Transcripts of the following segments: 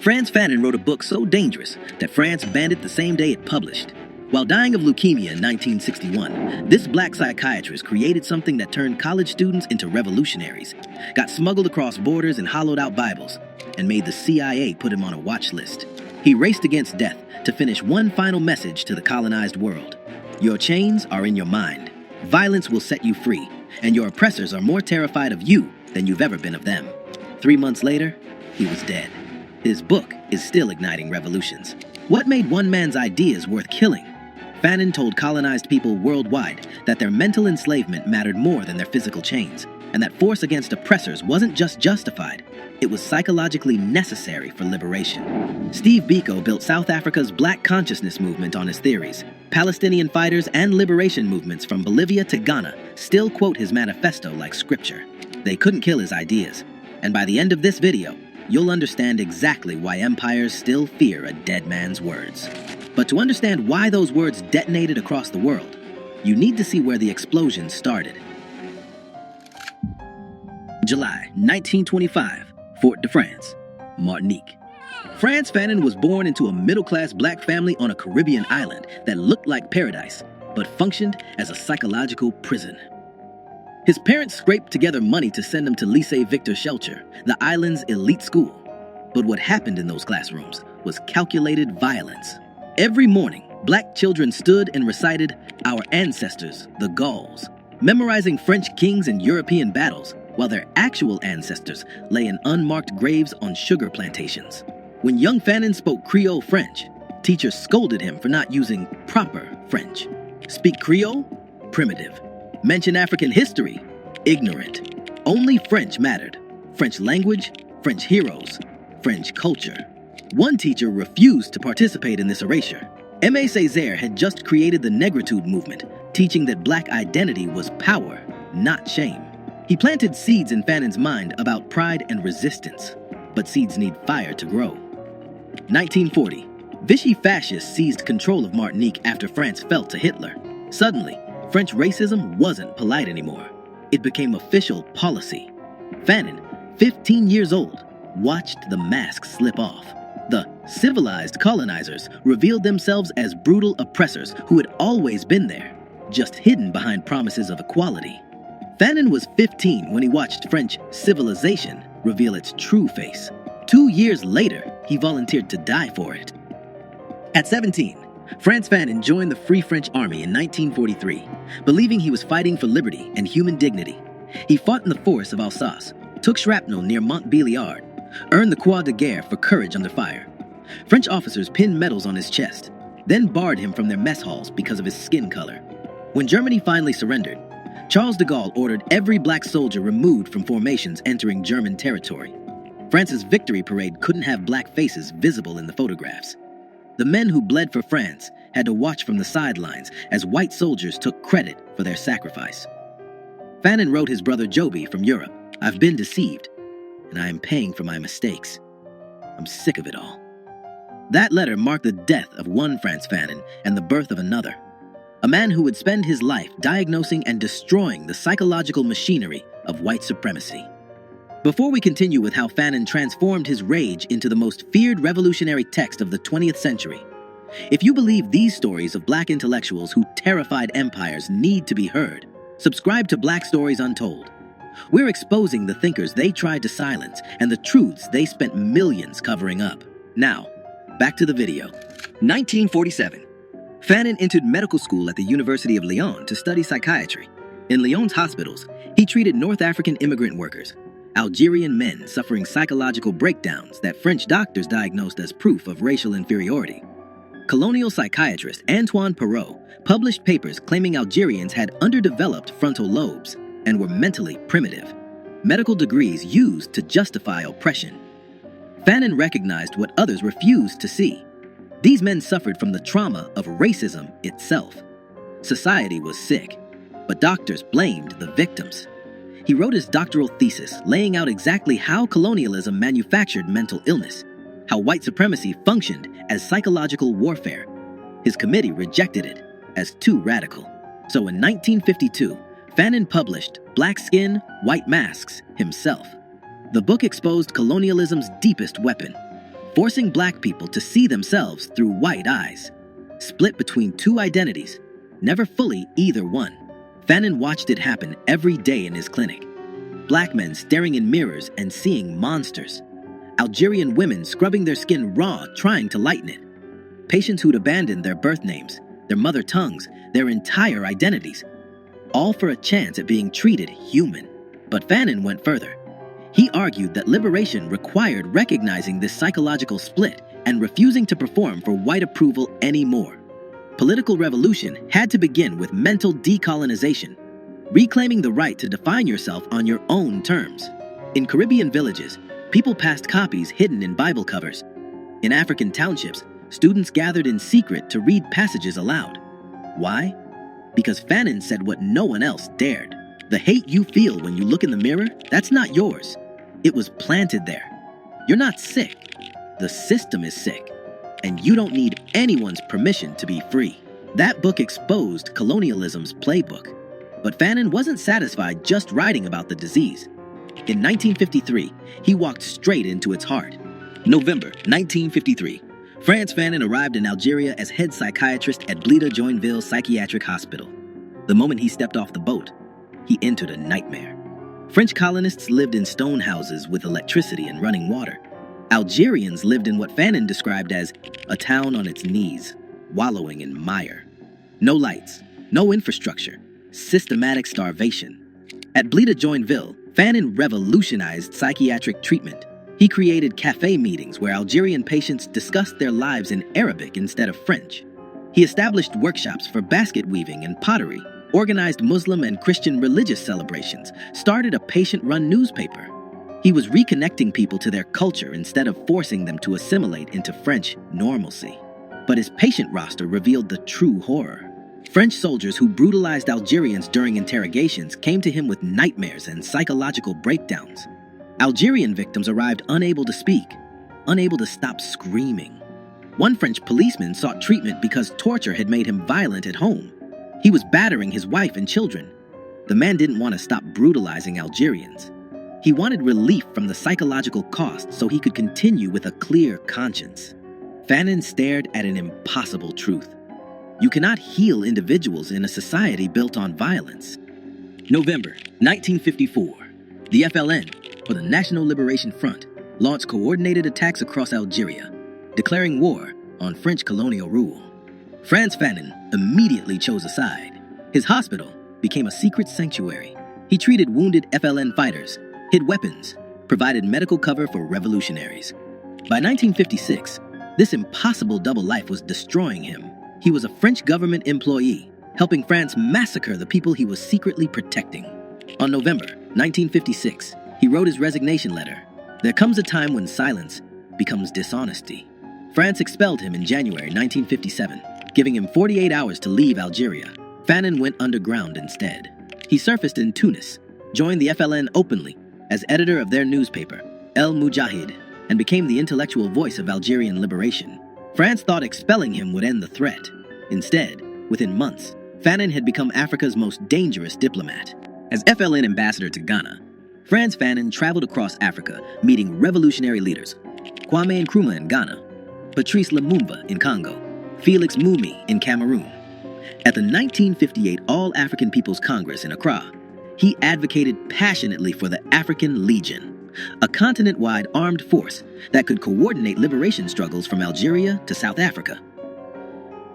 Frantz Fanon wrote a book so dangerous that France banned it the same day it published. While dying of leukemia in 1961, this black psychiatrist created something that turned college students into revolutionaries, got smuggled across borders and hollowed out Bibles, and made the CIA put him on a watch list. He raced against death to finish one final message to the colonized world. Your chains are in your mind. Violence will set you free, and your oppressors are more terrified of you than you've ever been of them. 3 months later, he was dead. His book is still igniting revolutions. What made one man's ideas worth killing? Fanon told colonized people worldwide that their mental enslavement mattered more than their physical chains, and that force against oppressors wasn't just justified, it was psychologically necessary for liberation. Steve Biko built South Africa's Black Consciousness movement on his theories. Palestinian fighters and liberation movements from Bolivia to Ghana still quote his manifesto like scripture. They couldn't kill his ideas, and by the end of this video, you'll understand exactly why empires still fear a dead man's words. But to understand why those words detonated across the world, you need to see where the explosion started. July 1925, Fort-de-France, Martinique. Frantz Fanon was born into a middle-class black family on a Caribbean island that looked like paradise, but functioned as a psychological prison. His parents scraped together money to send him to Lycée Victor Schellcher, the island's elite school. But what happened in those classrooms was calculated violence. Every morning, black children stood and recited "Our ancestors, the Gauls," memorizing French kings and European battles, while their actual ancestors lay in unmarked graves on sugar plantations. When young Fanon spoke Creole French, teachers scolded him for not using proper French. Speak Creole? Primitive. Mention African history? Ignorant. Only French mattered. French language, French heroes, French culture. One teacher refused to participate in this erasure. Aimé Césaire had just created the Negritude movement, teaching that black identity was power, not shame. He planted seeds in Fanon's mind about pride and resistance, but seeds need fire to grow. 1940, Vichy fascists seized control of Martinique after France fell to Hitler. Suddenly, French racism wasn't polite anymore. It became official policy. Fanon, 15 years old, watched the mask slip off. The civilized colonizers revealed themselves as brutal oppressors who had always been there, just hidden behind promises of equality. Fanon was 15 when he watched French civilization reveal its true face. 2 years later, he volunteered to die for it. At 17, Frantz Fanon joined the Free French Army in 1943, believing he was fighting for liberty and human dignity. He fought in the forests of Alsace, took shrapnel near Montbéliard, earned the Croix de Guerre for courage under fire. French officers pinned medals on his chest, then barred him from their mess halls because of his skin color. When Germany finally surrendered, Charles de Gaulle ordered every black soldier removed from formations entering German territory. France's victory parade couldn't have black faces visible in the photographs. The men who bled for France had to watch from the sidelines as white soldiers took credit for their sacrifice. Fanon wrote his brother Joby from Europe, "I've been deceived, and I am paying for my mistakes. I'm sick of it all." That letter marked the death of one Frantz Fanon and the birth of another, a man who would spend his life diagnosing and destroying the psychological machinery of white supremacy. Before we continue with how Fanon transformed his rage into the most feared revolutionary text of the 20th century, if you believe these stories of black intellectuals who terrified empires need to be heard, subscribe to Black Stories Untold. We're exposing the thinkers they tried to silence and the truths they spent millions covering up. Now, back to the video. 1947. Fanon entered medical school at the University of Lyon to study psychiatry. In Lyon's hospitals, he treated North African immigrant workers, Algerian men suffering psychological breakdowns that French doctors diagnosed as proof of racial inferiority. Colonial psychiatrist Antoine Perrault published papers claiming Algerians had underdeveloped frontal lobes and were mentally primitive, medical degrees used to justify oppression. Fanon recognized what others refused to see. These men suffered from the trauma of racism itself. Society was sick, but doctors blamed the victims. He wrote his doctoral thesis laying out exactly how colonialism manufactured mental illness, how white supremacy functioned as psychological warfare. His committee rejected it as too radical. So in 1952, Fanon published Black Skin, White Masks himself. The book exposed colonialism's deepest weapon, forcing black people to see themselves through white eyes. Split between two identities, never fully either one. Fanon watched it happen every day in his clinic. Black men staring in mirrors and seeing monsters. Algerian women scrubbing their skin raw, trying to lighten it. Patients who'd abandoned their birth names, their mother tongues, their entire identities, all for a chance at being treated human. But Fanon went further. He argued that liberation required recognizing this psychological split and refusing to perform for white approval anymore. Political revolution had to begin with mental decolonization, reclaiming the right to define yourself on your own terms. In Caribbean villages, people passed copies hidden in Bible covers. In African townships, students gathered in secret to read passages aloud. Why? Because Fanon said what no one else dared. The hate you feel when you look in the mirror, that's not yours. It was planted there. You're not sick. The system is sick. And you don't need anyone's permission to be free. That book exposed colonialism's playbook. But Fanon wasn't satisfied just writing about the disease. In 1953, he walked straight into its heart. November 1953, Frantz Fanon arrived in Algeria as head psychiatrist at Blida Joinville Psychiatric Hospital. The moment he stepped off the boat, he entered a nightmare. French colonists lived in stone houses with electricity and running water. Algerians lived in what Fanon described as a town on its knees, wallowing in mire. No lights, no infrastructure, systematic starvation. At Blida Joinville, Fanon revolutionized psychiatric treatment. He created cafe meetings where Algerian patients discussed their lives in Arabic instead of French. He established workshops for basket weaving and pottery, organized Muslim and Christian religious celebrations, started a patient-run newspaper. He was reconnecting people to their culture instead of forcing them to assimilate into French normalcy. But his patient roster revealed the true horror. French soldiers who brutalized Algerians during interrogations came to him with nightmares and psychological breakdowns. Algerian victims arrived unable to speak, unable to stop screaming. One French policeman sought treatment because torture had made him violent at home. He was battering his wife and children. The man didn't want to stop brutalizing Algerians. He wanted relief from the psychological cost so he could continue with a clear conscience. Fanon stared at an impossible truth. You cannot heal individuals in a society built on violence. November 1954. The FLN, or the National Liberation Front, launched coordinated attacks across Algeria, declaring war on French colonial rule. Frantz Fanon immediately chose a side. His hospital became a secret sanctuary. He treated wounded FLN fighters, hid weapons, provided medical cover for revolutionaries. By 1956, this impossible double life was destroying him. He was a French government employee, helping France massacre the people he was secretly protecting. On November 1956, he wrote his resignation letter. There comes a time when silence becomes dishonesty. France expelled him in January 1957, giving him 48 hours to leave Algeria. Fanon went underground instead. He surfaced in Tunis, joined the FLN openly as editor of their newspaper, El Mujahid, and became the intellectual voice of Algerian liberation. France thought expelling him would end the threat. Instead, within months, Fanon had become Africa's most dangerous diplomat. As FLN ambassador to Ghana, Frantz Fanon traveled across Africa, meeting revolutionary leaders, Kwame Nkrumah in Ghana, Patrice Lumumba in Congo, Felix Mumi in Cameroon. At the 1958 All-African People's Congress in Accra, he advocated passionately for the African Legion, a continent-wide armed force that could coordinate liberation struggles from Algeria to South Africa.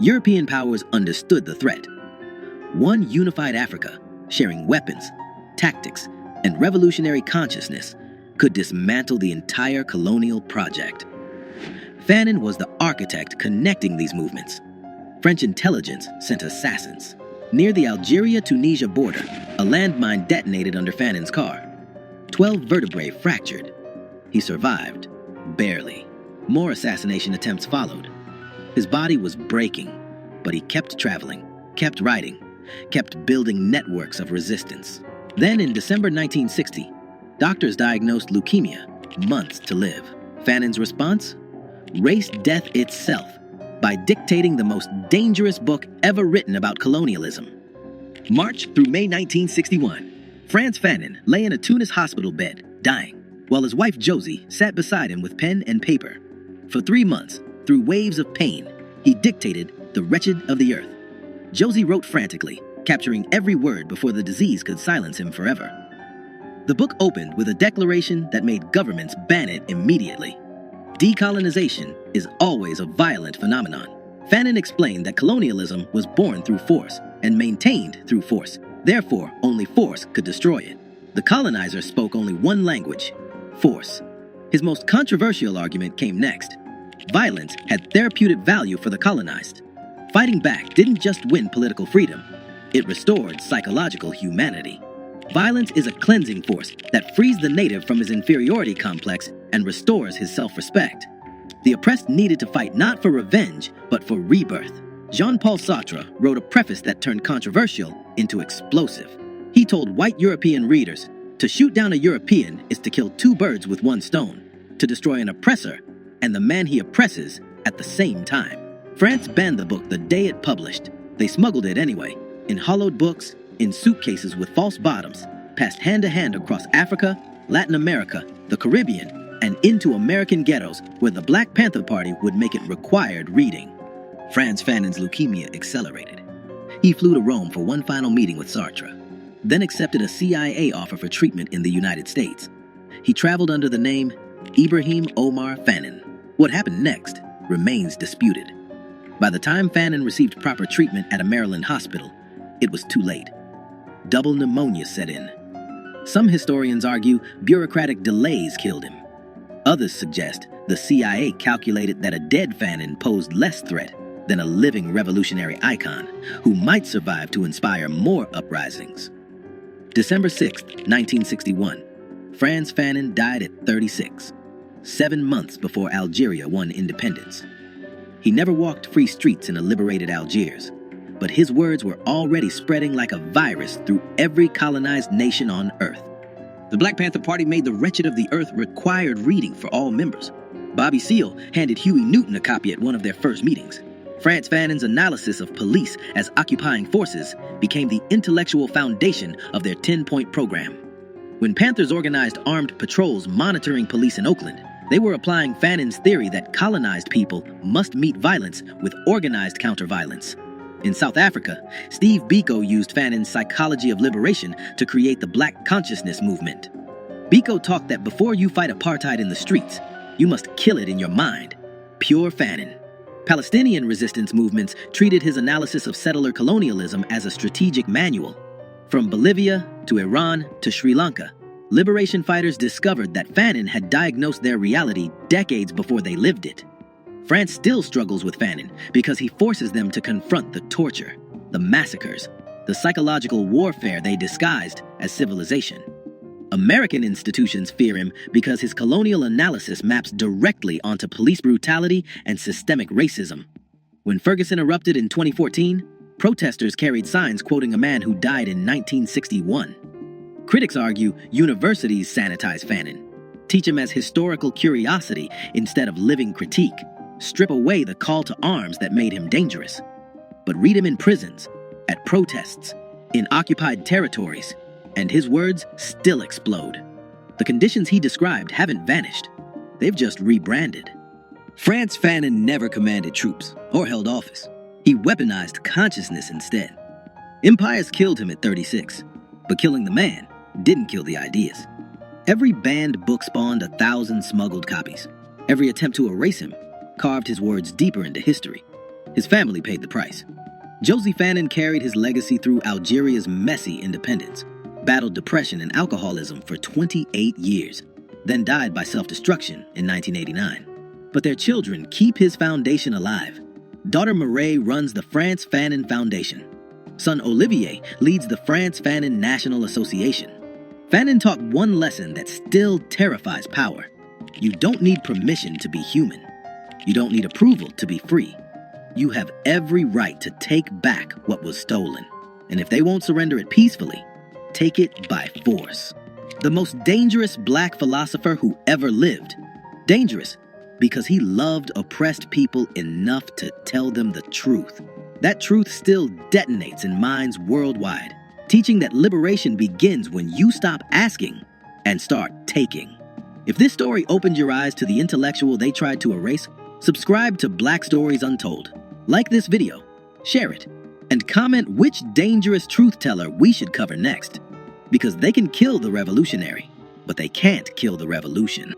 European powers understood the threat. One unified Africa, sharing weapons, tactics, and revolutionary consciousness, could dismantle the entire colonial project. Fanon was the architect connecting these movements. French intelligence sent assassins. Near the Algeria-Tunisia border, a landmine detonated under Fanon's car. 12 vertebrae fractured. He survived, barely. More assassination attempts followed. His body was breaking, but he kept traveling, kept writing, kept building networks of resistance. Then in December 1960, doctors diagnosed leukemia, months to live. Fanon's response? Raced death itself by dictating the most dangerous book ever written about colonialism. March through May 1961, Frantz Fanon lay in a Tunis hospital bed, dying, while his wife Josie sat beside him with pen and paper. For 3 months, through waves of pain, he dictated The Wretched of the Earth. Josie wrote frantically, capturing every word before the disease could silence him forever. The book opened with a declaration that made governments ban it immediately. Decolonization is always a violent phenomenon. Fanon explained that colonialism was born through force and maintained through force. Therefore, only force could destroy it. The colonizer spoke only one language: force. His most controversial argument came next. Violence had therapeutic value for the colonized. Fighting back didn't just win political freedom, it restored psychological humanity. Violence is a cleansing force that frees the native from his inferiority complex and restores his self-respect. The oppressed needed to fight not for revenge, but for rebirth. Jean-Paul Sartre wrote a preface that turned controversial into explosive. He told white European readers, to shoot down a European is to kill 2 birds with 1 stone, to destroy an oppressor and the man he oppresses at the same time. France banned the book the day it published. They smuggled it anyway, in hollowed books, in suitcases with false bottoms, passed hand to hand across Africa, Latin America, the Caribbean, and into American ghettos where the Black Panther Party would make it required reading. Frantz Fanon's leukemia accelerated. He flew to Rome for one final meeting with Sartre, then accepted a CIA offer for treatment in the United States. He traveled under the name Ibrahim Omar Fanon. What happened next remains disputed. By the time Fanon received proper treatment at a Maryland hospital, it was too late. Double pneumonia set in. Some historians argue bureaucratic delays killed him. Others suggest the CIA calculated that a dead Fanon posed less threat than a living revolutionary icon who might survive to inspire more uprisings. December 6, 1961, Frantz Fanon died at 36, 7 months before Algeria won independence. He never walked free streets in a liberated Algiers, but his words were already spreading like a virus through every colonized nation on Earth. The Black Panther Party made The Wretched of the Earth required reading for all members. Bobby Seale handed Huey Newton a copy at one of their first meetings. Frantz Fanon's analysis of police as occupying forces became the intellectual foundation of their 10-point program. When Panthers organized armed patrols monitoring police in Oakland, they were applying Fanon's theory that colonized people must meet violence with organized counter-violence. In South Africa, Steve Biko used Fanon's psychology of liberation to create the Black consciousness movement. Biko taught that before you fight apartheid in the streets, you must kill it in your mind. Pure Fanon. Palestinian resistance movements treated his analysis of settler colonialism as a strategic manual. From Bolivia to Iran to Sri Lanka, liberation fighters discovered that Fanon had diagnosed their reality decades before they lived it. France still struggles with Fanon because he forces them to confront the torture, the massacres, the psychological warfare they disguised as civilization. American institutions fear him because his colonial analysis maps directly onto police brutality and systemic racism. When Ferguson erupted in 2014, protesters carried signs quoting a man who died in 1961. Critics argue universities sanitize Fanon, teach him as historical curiosity instead of living critique, strip away the call to arms that made him dangerous. But read him in prisons, at protests, in occupied territories, and his words still explode. The conditions he described haven't vanished. They've just rebranded. Frantz Fanon never commanded troops or held office. He weaponized consciousness instead. Empires killed him at 36, but killing the man didn't kill the ideas. Every banned book spawned 1,000 smuggled copies. Every attempt to erase him carved his words deeper into history. His family paid the price. Josie Fanon carried his legacy through Algeria's messy independence, battled depression and alcoholism for 28 years, then died by self-destruction in 1989. But their children keep his foundation alive. Daughter Mireille runs the Frantz Fanon Foundation. Son Olivier leads the Frantz Fanon National Association. Fanon taught one lesson that still terrifies power. You don't need permission to be human. You don't need approval to be free. You have every right to take back what was stolen. And if they won't surrender it peacefully, take it by force. The most dangerous Black philosopher who ever lived. Dangerous because he loved oppressed people enough to tell them the truth. That truth still detonates in minds worldwide, teaching that liberation begins when you stop asking and start taking. If this story opened your eyes to the intellectual they tried to erase, subscribe to Black Stories Untold. Like this video, share it, and comment which dangerous truth teller we should cover next. Because they can kill the revolutionary, but they can't kill the revolution.